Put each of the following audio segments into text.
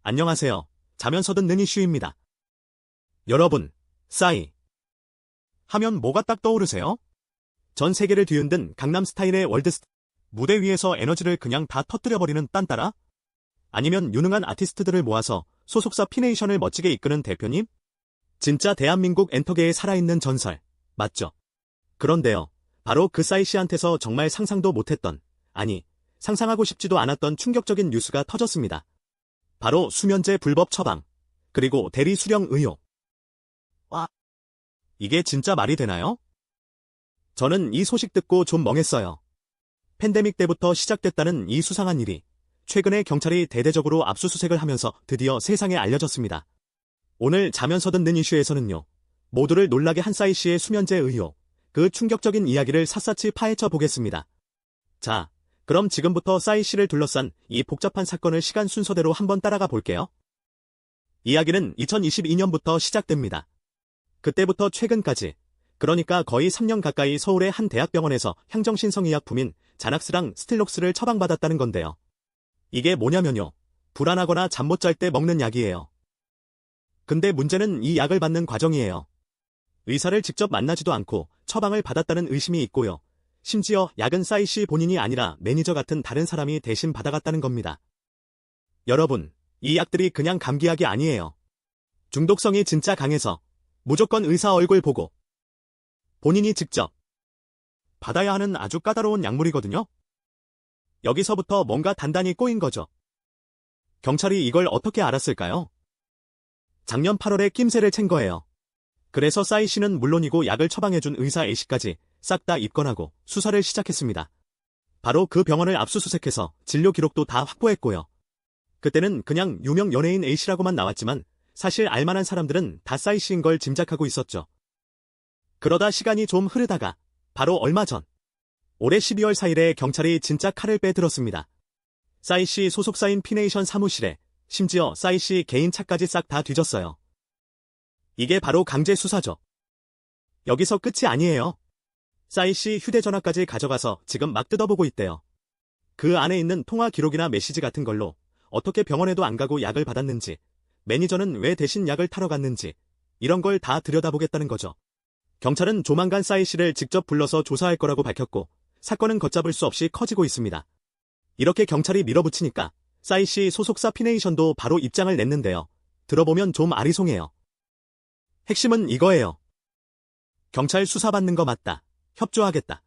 안녕하세요. 자면서 듣는 이슈입니다. 여러분, 싸이 하면 뭐가 딱 떠오르세요? 전 세계를 뒤흔든 강남 스타일의 월드스타. 무대 위에서 에너지를 그냥 다 터뜨려버리는 딴따라? 아니면 유능한 아티스트들을 모아서 소속사 피네이션을 멋지게 이끄는 대표님? 진짜 대한민국 엔터계에 살아있는 전설, 맞죠? 그런데요, 바로 그 싸이 씨한테서 정말 상상도 못했던, 아니, 상상하고 싶지도 않았던 충격적인 뉴스가 터졌습니다. 바로 수면제 불법 처방, 그리고 대리 수령 의혹. 와, 이게 진짜 말이 되나요? 저는 이 소식 듣고 좀 멍했어요. 팬데믹 때부터 시작됐다는 이 수상한 일이 최근에 경찰이 대대적으로 압수수색을 하면서 드디어 세상에 알려졌습니다. 오늘 자면서 듣는 이슈에서는요, 모두를 놀라게 한 싸이 씨의 수면제 의혹, 그 충격적인 이야기를 샅샅이 파헤쳐 보겠습니다. 자, 그럼 지금부터 싸이 씨를 둘러싼 이 복잡한 사건을 시간 순서대로 한번 따라가 볼게요. 이야기는 2022년부터 시작됩니다. 그때부터 최근까지, 그러니까 거의 3년 가까이 서울의 한 대학병원에서 향정신성의약품인 자낙스랑 스틸록스를 처방받았다는 건데요. 이게 뭐냐면요, 불안하거나 잠 못 잘 때 먹는 약이에요. 근데 문제는 이 약을 받는 과정이에요. 의사를 직접 만나지도 않고 처방을 받았다는 의심이 있고요. 심지어 약은 싸이 씨 본인이 아니라 매니저 같은 다른 사람이 대신 받아갔다는 겁니다. 여러분, 이 약들이 그냥 감기약이 아니에요. 중독성이 진짜 강해서 무조건 의사 얼굴 보고 본인이 직접 받아야 하는 아주 까다로운 약물이거든요. 여기서부터 뭔가 단단히 꼬인 거죠. 경찰이 이걸 어떻게 알았을까요? 작년 8월에 낌새를 챈 거예요. 그래서 싸이 씨는 물론이고 약을 처방해준 의사 A씨까지 싹 다 입건하고 수사를 시작했습니다. 바로 그 병원을 압수수색해서 진료 기록도 다 확보했고요. 그때는 그냥 유명 연예인 A씨라고만 나왔지만 사실 알만한 사람들은 다 싸이 씨인 걸 짐작하고 있었죠. 그러다 시간이 좀 흐르다가 바로 얼마 전 올해 12월 4일에 경찰이 진짜 칼을 빼들었습니다. 싸이 씨 소속사인 피네이션 사무실에 심지어 싸이 씨 개인 차까지 싹 다 뒤졌어요. 이게 바로 강제 수사죠. 여기서 끝이 아니에요. 싸이 씨 휴대전화까지 가져가서 지금 막 뜯어보고 있대요. 그 안에 있는 통화 기록이나 메시지 같은 걸로 어떻게 병원에도 안 가고 약을 받았는지, 매니저는 왜 대신 약을 타러 갔는지, 이런 걸 다 들여다보겠다는 거죠. 경찰은 조만간 싸이 씨를 직접 불러서 조사할 거라고 밝혔고, 사건은 걷잡을 수 없이 커지고 있습니다. 이렇게 경찰이 밀어붙이니까 싸이 씨 소속사 피네이션도 바로 입장을 냈는데요. 들어보면 좀 아리송해요. 핵심은 이거예요. 경찰 수사받는 거 맞다. 협조하겠다.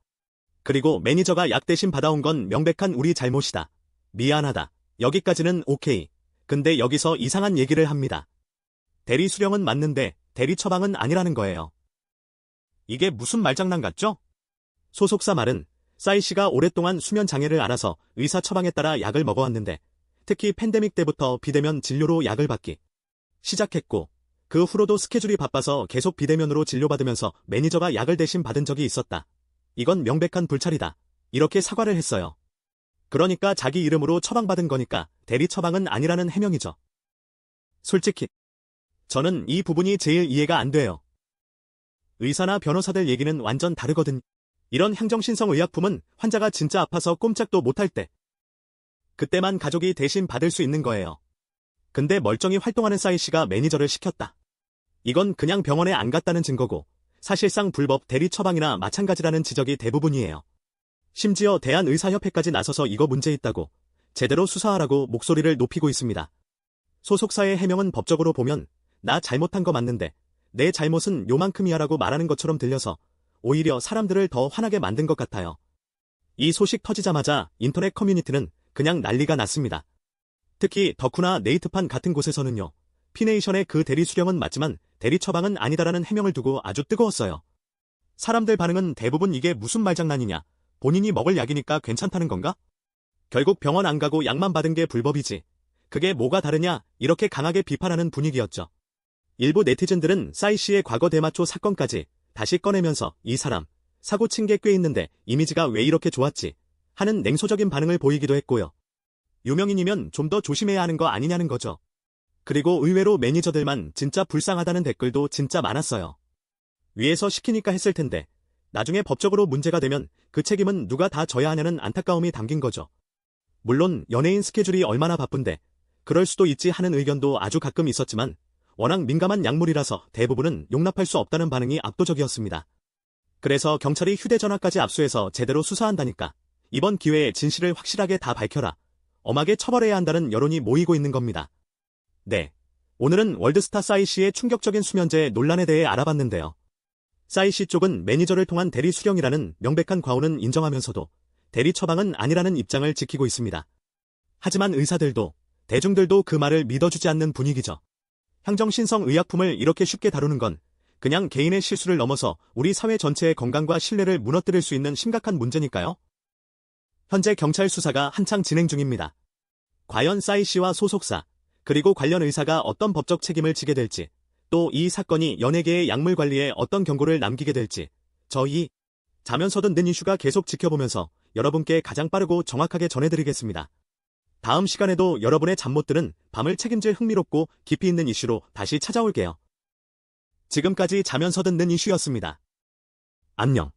그리고 매니저가 약 대신 받아온 건 명백한 우리 잘못이다. 미안하다. 여기까지는 오케이. 근데 여기서 이상한 얘기를 합니다. 대리 수령은 맞는데 대리 처방은 아니라는 거예요. 이게 무슨 말장난 같죠? 소속사 말은 싸이 씨가 오랫동안 수면 장애를 앓아서 의사 처방에 따라 약을 먹어왔는데 특히 팬데믹 때부터 비대면 진료로 약을 받기 시작했고 그 후로도 스케줄이 바빠서 계속 비대면으로 진료받으면서 매니저가 약을 대신 받은 적이 있었다. 이건 명백한 불찰이다. 이렇게 사과를 했어요. 그러니까 자기 이름으로 처방받은 거니까 대리 처방은 아니라는 해명이죠. 솔직히 저는 이 부분이 제일 이해가 안 돼요. 의사나 변호사들 얘기는 완전 다르거든. 이런 향정신성 의약품은 환자가 진짜 아파서 꼼짝도 못할 때 그때만 가족이 대신 받을 수 있는 거예요. 근데 멀쩡히 활동하는 싸이 씨가 매니저를 시켰다. 이건 그냥 병원에 안 갔다는 증거고 사실상 불법 대리 처방이나 마찬가지라는 지적이 대부분이에요. 심지어 대한의사협회까지 나서서 이거 문제 있다고 제대로 수사하라고 목소리를 높이고 있습니다. 소속사의 해명은 법적으로 보면 나 잘못한 거 맞는데 내 잘못은 요만큼이야라고 말하는 것처럼 들려서 오히려 사람들을 더 화나게 만든 것 같아요. 이 소식 터지자마자 인터넷 커뮤니티는 그냥 난리가 났습니다. 특히 덕후나 네이트판 같은 곳에서는요. 피네이션의 그 대리 수령은 맞지만 대리 처방은 아니다라는 해명을 두고 아주 뜨거웠어요. 사람들 반응은 대부분 이게 무슨 말장난이냐. 본인이 먹을 약이니까 괜찮다는 건가? 결국 병원 안 가고 약만 받은 게 불법이지. 그게 뭐가 다르냐 이렇게 강하게 비판하는 분위기였죠. 일부 네티즌들은 싸이 씨의 과거 대마초 사건까지 다시 꺼내면서 이 사람 사고 친 게 꽤 있는데 이미지가 왜 이렇게 좋았지 하는 냉소적인 반응을 보이기도 했고요. 유명인이면 좀 더 조심해야 하는 거 아니냐는 거죠. 그리고 의외로 매니저들만 진짜 불쌍하다는 댓글도 진짜 많았어요. 위에서 시키니까 했을 텐데 나중에 법적으로 문제가 되면 그 책임은 누가 다 져야 하냐는 안타까움이 담긴 거죠. 물론 연예인 스케줄이 얼마나 바쁜데 그럴 수도 있지 하는 의견도 아주 가끔 있었지만 워낙 민감한 약물이라서 대부분은 용납할 수 없다는 반응이 압도적이었습니다. 그래서 경찰이 휴대전화까지 압수해서 제대로 수사한다니까 이번 기회에 진실을 확실하게 다 밝혀라. 엄하게 처벌해야 한다는 여론이 모이고 있는 겁니다. 네. 오늘은 월드스타 싸이 씨의 충격적인 수면제 논란에 대해 알아봤는데요. 싸이 씨 쪽은 매니저를 통한 대리 수령이라는 명백한 과오는 인정하면서도 대리 처방은 아니라는 입장을 지키고 있습니다. 하지만 의사들도 대중들도 그 말을 믿어주지 않는 분위기죠. 향정신성 의약품을 이렇게 쉽게 다루는 건 그냥 개인의 실수를 넘어서 우리 사회 전체의 건강과 신뢰를 무너뜨릴 수 있는 심각한 문제니까요. 현재 경찰 수사가 한창 진행 중입니다. 과연 싸이 씨와 소속사, 그리고 관련 의사가 어떤 법적 책임을 지게 될지, 또 이 사건이 연예계의 약물 관리에 어떤 경고를 남기게 될지, 저희 자면서 듣는 이슈가 계속 지켜보면서 여러분께 가장 빠르고 정확하게 전해드리겠습니다. 다음 시간에도 여러분의 잠 못 드는 밤을 책임질 흥미롭고 깊이 있는 이슈로 다시 찾아올게요. 지금까지 자면서 듣는 이슈였습니다. 안녕.